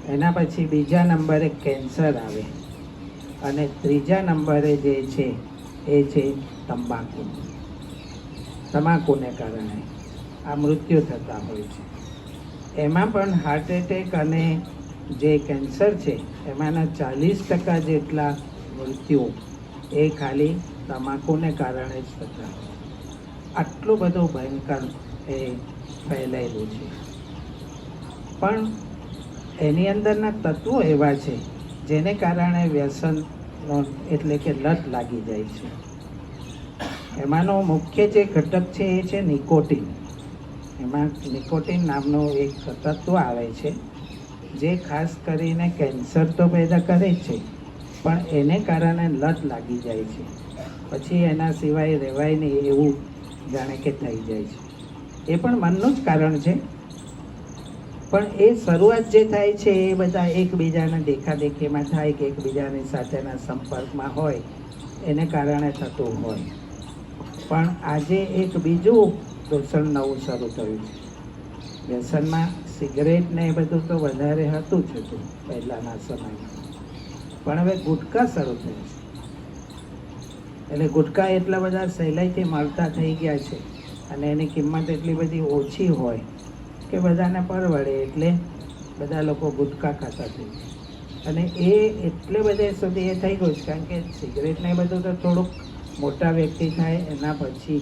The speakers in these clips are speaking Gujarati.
એના પછી બીજા નંબરે કેન્સર આવે અને ત્રીજા નંબરે જે છે એ છે તમાકુને કારણે આ મૃત્યુ થતા હોય છે. એમાં પણ હાર્ટ એટેક અને જે કેન્સર છે એમાંના 40% જેટલા મૃત્યુ એ ખાલી તમાકુને કારણે જ થતા. આટલું બધું ભયંકર એ ફેલાયેલું છે. પણ એની અંદરના તત્વો એવા છે જેને કારણે વ્યસનનો એટલે કે લત લાગી જાય છે. એમાંનો મુખ્ય જે ઘટક છે એ છે નિકોટિન. એમાં નિકોટિન નામનું એક તત્વ આવે છે જે ખાસ કરીને કેન્સર તો પેદા કરે છે, પણ એને કારણે લત લાગી જાય છે. પછી એના સિવાય રહેવાય નહીં એવું જાણે કે થઈ જાય છે. એ પણ મનનું જ કારણ છે, પણ એ શરૂઆત જે થાય છે એ બધા એકબીજાના દેખાદેખીમાં થાય કે એકબીજાની સાથેના સંપર્કમાં હોય એને કારણે થતું હોય. પણ આજે એક બીજું દૂષણ નવું શરૂ થયું છે. વ્યસનમાં સિગરેટ ને એ બધું તો વધારે હતું જ હતું પહેલાંના સમયમાં, પણ હવે ગુટકા શરૂ થયું છે. એટલે ગુટકા એટલા બધા સહેલાઈથી મળતા થઈ ગયા છે અને એની કિંમત એટલી બધી ઓછી હોય કે બધાને પરવડે એટલે બધા લોકો ગુટકા ખાતા થઈ ગયા. અને એ એટલે બધે સુધી એ થઈ ગયું છે કારણ કે સિગરેટ ને એ બધું તો થોડુંક મોટા વ્યક્તિ થાય એના પછી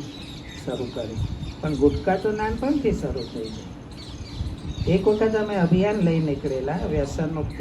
શરૂ કરે, પણ ગુટકા તો નાનપણથી શરૂ થઈ જાય. એક વખત અમે અભિયાન લઈ નીકળેલા વ્યસન મુક્ત